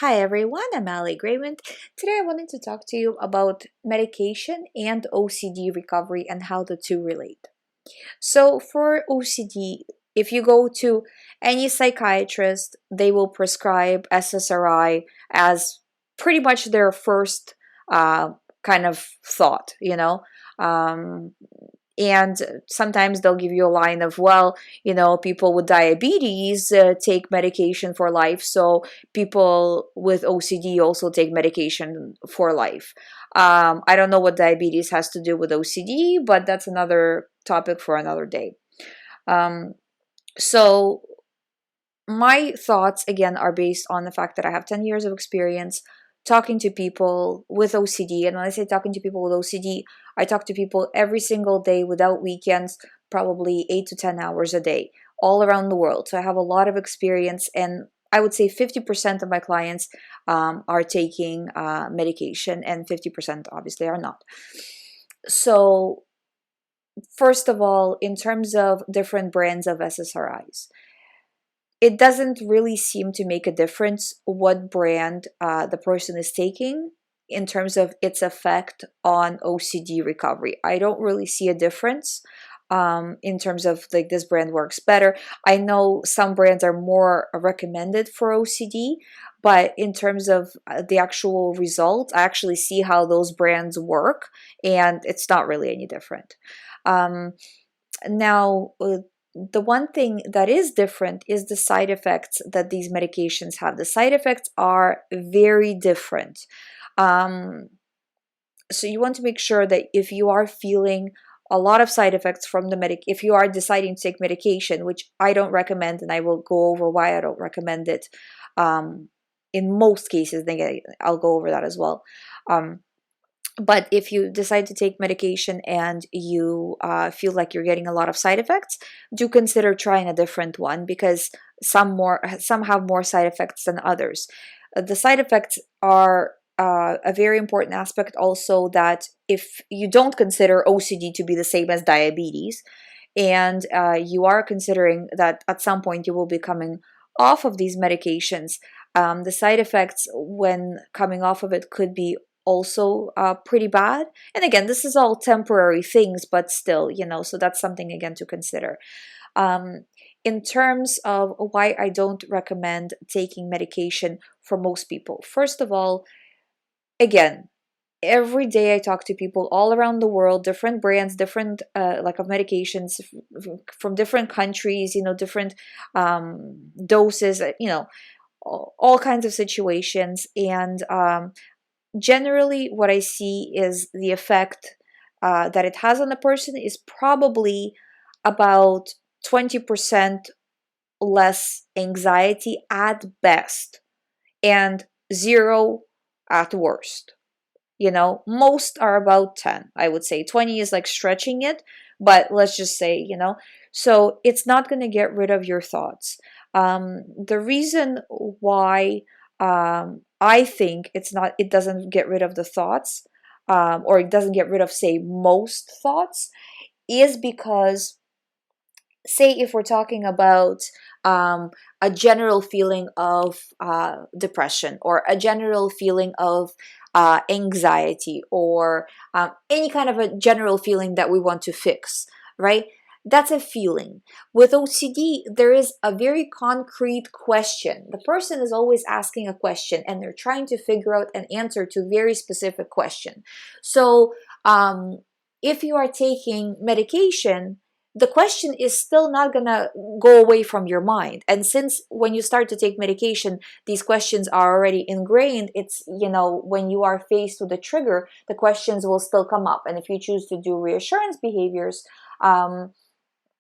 Hi everyone, I'm GREYMOND. Today I wanted to talk to you about medication and OCD recovery and how the two relate. So for OCD, if you go to any psychiatrist, they will prescribe SSRI as pretty much their first kind of thought. Um, and sometimes they'll give you a line of, well, people with diabetes take medication for life, so people with OCD also take medication for life. I don't know what diabetes has to do with OCD, but that's another topic for another day. So my thoughts again are based on the fact that I have 10 years of experience talking to people with OCD. And when I say talking to people with OCD, I talk to people every single day without weekends, probably 8 to 10 hours a day, all around the world. So I have a lot of experience, and I would say 50% of my clients are taking medication, and 50% obviously are not. So, first of all, in terms of different brands of SSRIs, it doesn't really seem to make a difference what brand the person is taking in terms of its effect on OCD recovery. I don't really see a difference in terms of like this brand works better. I know some brands are more recommended for OCD, but in terms of the actual result, I actually see how those brands work, and it's not really any different. Um, now, the one thing that is different is the side effects that these medications have. The side effects are very different. Um, so you want to make sure that if you are feeling a lot of side effects from if you are deciding to take medication, which I don't recommend, and I will go over why I don't recommend it in most cases, then I'll go over that as well. But if you decide to take medication and you feel like you're getting a lot of side effects, do consider trying a different one, because some have more side effects than others. The side effects are a very important aspect also, that if you don't consider OCD to be the same as diabetes, and you are considering that at some point you will be coming off of these medications, the side effects when coming off of it could be also pretty bad. And again, this is all temporary things, but still, so that's something again to consider. In terms of why I don't recommend taking medication for most people, first of all, again, every day I talk to people all around the world, different brands, different like of medications from different countries, different doses, all kinds of situations. And generally what I see is the effect that it has on the person is probably about 20% less anxiety at best, and zero at worst. Most are about 10. I would say 20 is like stretching it, but let's just say, so it's not going to get rid of your thoughts. The reason why I think it doesn't get rid of the thoughts, or it doesn't get rid of, say, most thoughts, is because, say, if we're talking about a general feeling of depression, or a general feeling of anxiety, or any kind of a general feeling that we want to fix, right? That's a feeling. With OCD, there is a very concrete question. The person is always asking a question, and they're trying to figure out an answer to a very specific question. So if you are taking medication, the question is still not gonna go away from your mind. And since when you start to take medication, these questions are already ingrained, it's, when you are faced with a trigger, the questions will still come up. And if you choose to do reassurance behaviors,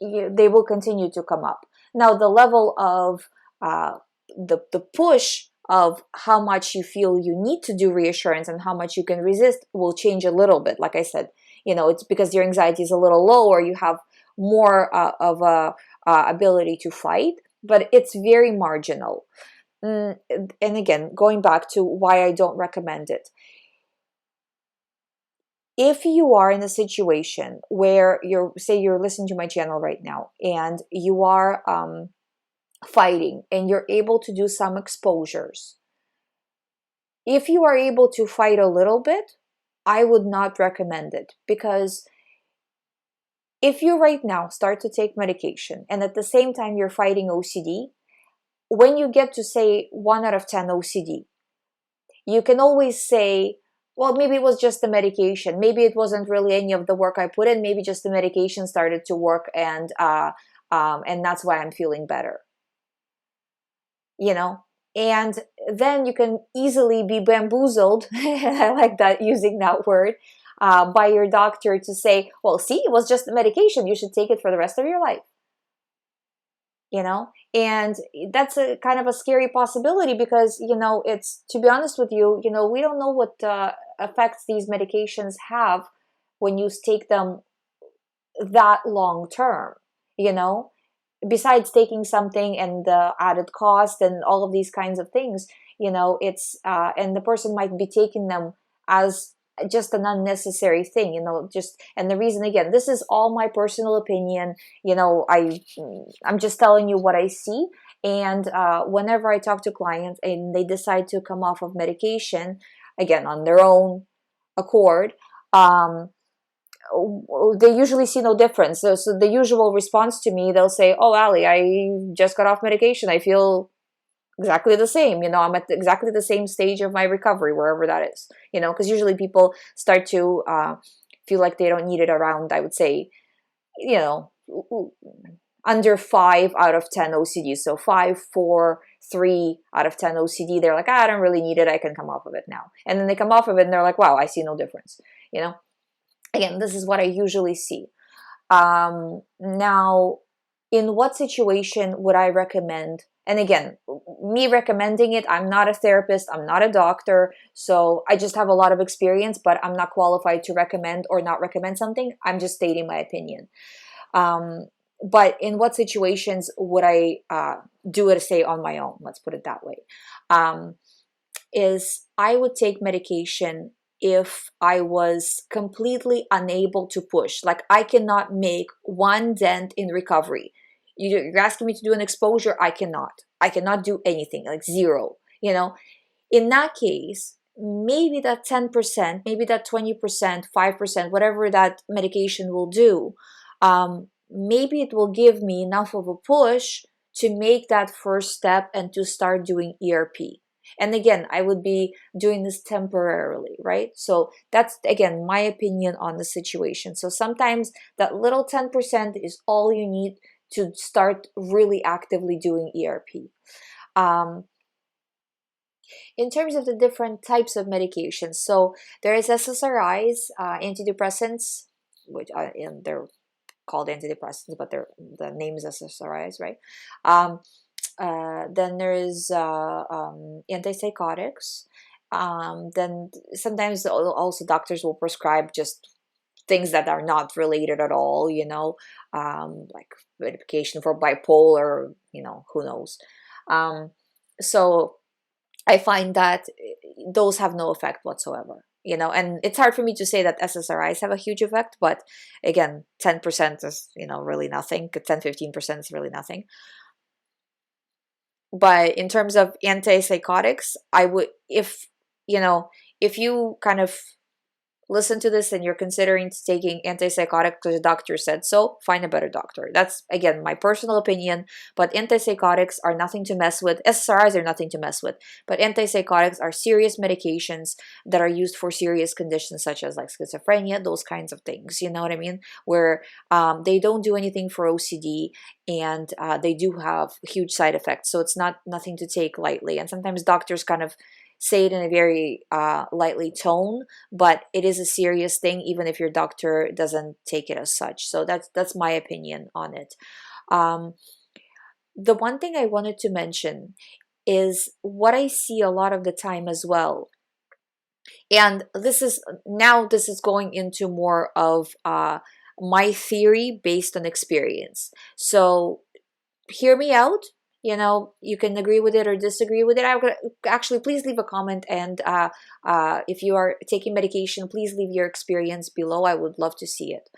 they will continue to come up. Now, the level of the push of how much you feel you need to do reassurance and how much you can resist will change a little bit. Like I said, it's because your anxiety is a little low, or you have more of a ability to fight, but it's very marginal. And again, going back to why I don't recommend it. If you are in a situation where you're listening to my channel right now, and you are fighting, and you're able to do some exposures, If you are able to fight a little bit, I would not recommend it, because if you right now start to take medication and at the same time you're fighting OCD, when you get to say 1 out of 10 OCD, you can always say, well, maybe it was just the medication. Maybe it wasn't really any of the work I put in. Maybe just the medication started to work, and that's why I'm feeling better. You know, and then you can easily be bamboozled. I like that, using that word, by your doctor to say, well, see, it was just the medication. You should take it for the rest of your life. You know, and that's a kind of a scary possibility, because, you know, it's, to be honest with you, you know, we don't know what effects these medications have when you take them that long term, you know, besides taking something and the added cost and all of these kinds of things. You know, it's and the person might be taking them as just an unnecessary thing, you know. Just, and the reason, again, this is all my personal opinion, you know. I'm just telling you what I see. And whenever I talk to clients and they decide to come off of medication, again, on their own accord, they usually see no difference. So the usual response to me, they'll say, oh, Ali, I just got off medication, I feel exactly the same. You know, I'm at exactly the same stage of my recovery, wherever that is. You know, because usually people start to feel like they don't need it around, I would say, you know, under 5 out of 10 OCD. So 5, 4, 3 out of 10 OCD, they're like, I don't really need it, I can come off of it now. And then they come off of it and they're like, wow, I see no difference. You know, again, this is what I usually see. Now, in what situation would I recommend? And again, me recommending it, I'm not a therapist, I'm not a doctor, so I just have a lot of experience, but I'm not qualified to recommend or not recommend something. I'm just stating my opinion. But in what situations would I do it, say, on my own? Let's put it that way. Is I would take medication if I was completely unable to push. Like, I cannot make one dent in recovery. You're asking me to do an exposure, I cannot do anything, like zero. You know, in that case, maybe that 10%, maybe that 20%, 5%, whatever that medication will do, maybe it will give me enough of a push to make that first step and to start doing ERP. And again, I would be doing this temporarily, right? So that's, again, my opinion on the situation. So sometimes that little 10% is all you need to start really actively doing ERP. In terms of the different types of medications, so there is SSRIs, antidepressants, which are, and they're called antidepressants, but the name is SSRIs, right? Then there is antipsychotics. Then sometimes also doctors will prescribe just things that are not related at all, you know, like medication for bipolar, you know, who knows. So I find that those have no effect whatsoever, you know. And it's hard for me to say that SSRIs have a huge effect, but again, 10% is, you know, really nothing. 10-15% is really nothing. But in terms of antipsychotics, I would, if, you know, if you kind of listen to this and you're considering taking antipsychotic because the doctor said so, find a better doctor. That's, again, my personal opinion. But antipsychotics are nothing to mess with. SSRIs are nothing to mess with. But antipsychotics are serious medications that are used for serious conditions such as like schizophrenia, those kinds of things. You know what I mean? Where they don't do anything for OCD, and they do have huge side effects. So it's nothing to take lightly. And sometimes doctors kind of say it in a very lightly tone, but it is a serious thing even if your doctor doesn't take it as such. So that's my opinion on it. The one thing I wanted to mention is what I see a lot of the time as well, and this is going into more of my theory based on experience. So hear me out. You know, you can agree with it or disagree with it. Actually, please leave a comment, and if you are taking medication, please leave your experience below. I would love to see it.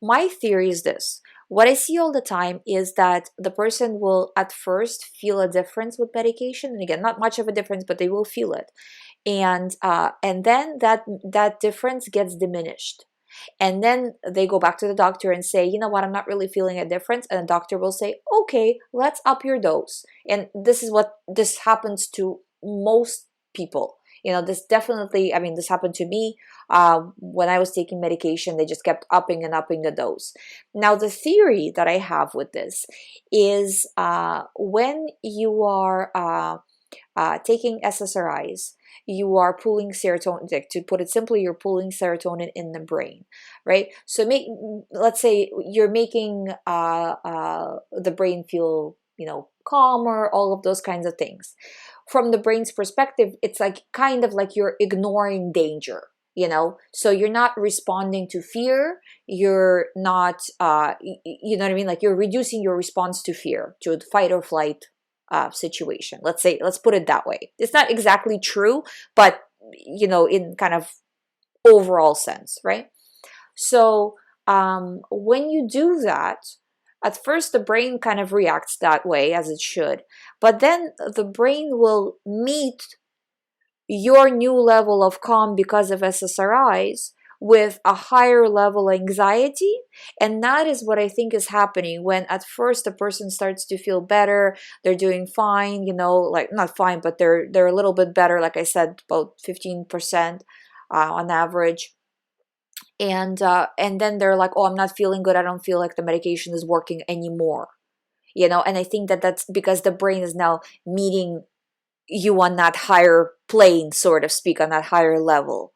My theory is this: what I see all the time is that the person will at first feel a difference with medication, and again, not much of a difference, but they will feel it, and then that difference gets diminished. And then they go back to the doctor and say, you know what, I'm not really feeling a difference. And the doctor will say, okay, let's up your dose. And this happens to most people. This definitely, I mean, this happened to me when I was taking medication. They just kept upping and upping the dose. Now, the theory that I have with this is when you are taking SSRIs, you are pulling serotonin. To put it simply, you're pulling serotonin in the brain, right? So let's say you're making the brain feel, calmer, all of those kinds of things. From the brain's perspective, it's like kind of like you're ignoring danger. So you're not responding to fear. You're not, you know what I mean? Like you're reducing your response to fear, to fight or flight situation. Let's put it that way. It's not exactly true, but in kind of overall sense, right? So when you do that, at first the brain kind of reacts that way, as it should, but then the brain will meet your new level of calm because of SSRIs with a higher level anxiety. And that is what I think is happening when at first the person starts to feel better, they're doing fine, like not fine, but they're a little bit better, like I said, about 15% on average. And then they're like, oh, I'm not feeling good, I don't feel like the medication is working anymore. And I think that that's because the brain is now meeting you on that higher plane, sort of speak, on that higher level.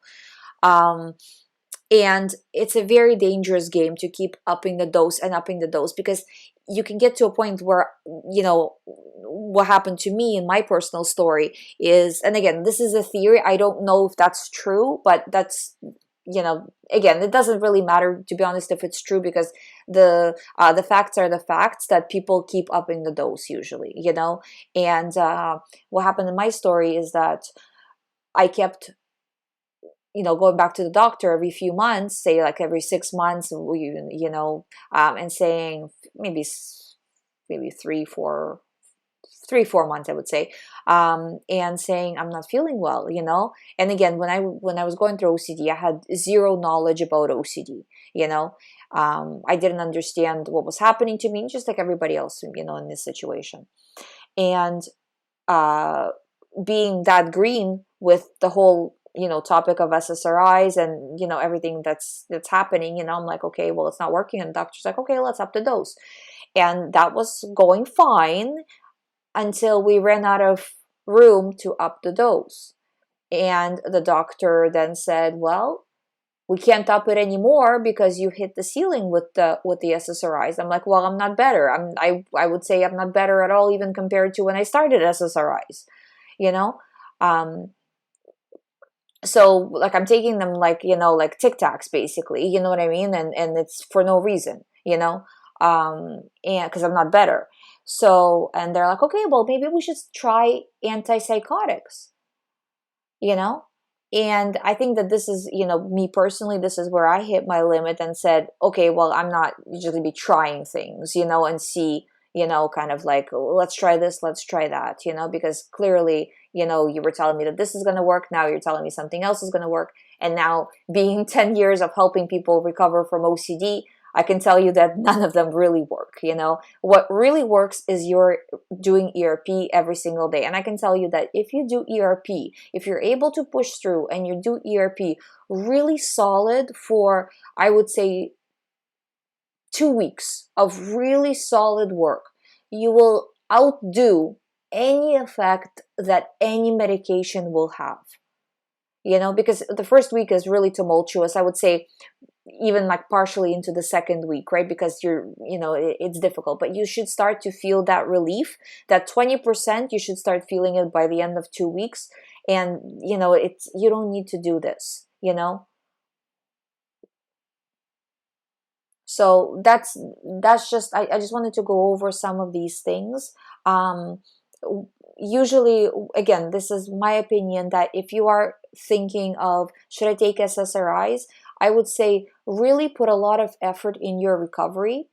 And it's a very dangerous game to keep upping the dose and upping the dose, because you can get to a point where, what happened to me in my personal story is, and again, this is a theory, I don't know if that's true, but that's, again, it doesn't really matter, to be honest, if it's true, because the facts are the facts, that people keep upping the dose usually, and what happened in my story is that I kept going back to the doctor every few months, say like every 6 months, and saying maybe 3-4 months, I would say, and saying I'm not feeling well, And again, when I was going through OCD, I had zero knowledge about OCD, I didn't understand what was happening to me, just like everybody else, in this situation. And being that green with the whole topic of SSRIs and everything that's happening, I'm like, okay, well, it's not working, and the doctor's like, okay, let's up the dose. And that was going fine until we ran out of room to up the dose. And the doctor then said, well, we can't up it anymore because you hit the ceiling with the SSRIs. I'm like, well, I'm not better. I would say I'm not better at all, even compared to when I started SSRIs, so like I'm taking them like, like Tic Tacs basically, you know what I mean? And it's for no reason, and because I'm not better. So, and they're like, okay, well, maybe we should try antipsychotics, and I think that this is, me personally, this is where I hit my limit and said, okay, well, I'm not usually be trying things, and see, kind of like, let's try this, let's try that, because clearly, you were telling me that this is going to work. Now you're telling me something else is going to work. And now, being 10 years of helping people recover from OCD, I can tell you that none of them really work. What really works is you're doing ERP every single day. And I can tell you that if you do ERP, if you're able to push through and you do ERP really solid for, I would say, 2 weeks of really solid work, you will outdo any effect that any medication will have. Because the first week is really tumultuous. I would say even like partially into the second week, right? Because it's difficult, but you should start to feel that relief, that 20%, you should start feeling it by the end of 2 weeks. And, you don't need to do this, So that's just, I just wanted to go over some of these things. Usually, again, this is my opinion, that if you are thinking of, should I take SSRIs? I would say really put a lot of effort in your recovery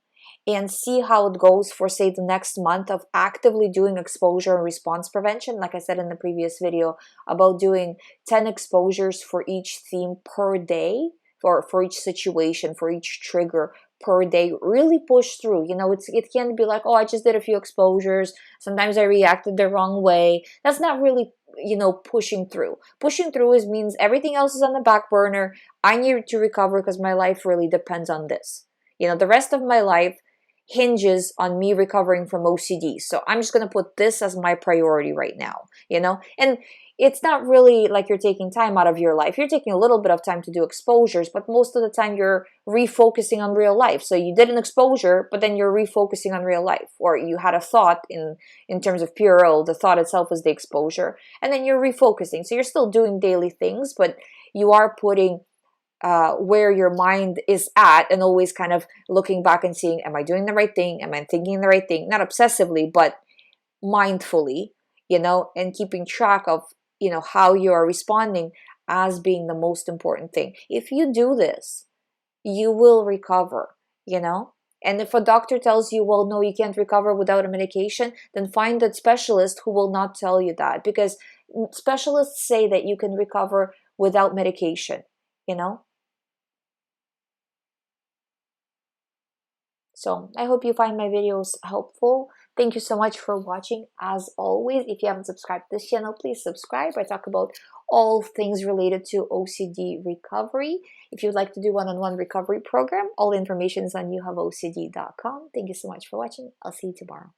and see how it goes for, say, the next month of actively doing exposure and response prevention. Like I said in the previous video, about doing 10 exposures for each theme per day, for each situation, for each trigger per day. Really push through. It can be like, oh, I just did a few exposures. Sometimes I reacted the wrong way. That's not really, pushing through. Pushing through means everything else is on the back burner. I need to recover because my life really depends on this. The rest of my life hinges on me recovering from OCD. So I'm just going to put this as my priority right now, And it's not really like you're taking time out of your life. You're taking a little bit of time to do exposures, but most of the time you're refocusing on real life. So you did an exposure, but then you're refocusing on real life. Or you had a thought in terms of PRO, the thought itself was the exposure. And then you're refocusing. So you're still doing daily things, but you are putting where your mind is at, and always kind of looking back and seeing, am I doing the right thing? Am I thinking the right thing? Not obsessively, but mindfully, and keeping track of, how you are responding as being the most important thing. If you do this, you will recover, And if a doctor tells you, well, no, you can't recover without a medication, then find a specialist who will not tell you that, because specialists say that you can recover without medication, So I hope you find my videos helpful. Thank you so much for watching. As always, if you haven't subscribed to this channel, please subscribe. I talk about all things related to OCD recovery. If you'd like to do one-on-one recovery program, all the information is on youhaveocd.com. Thank you so much for watching. I'll see you tomorrow.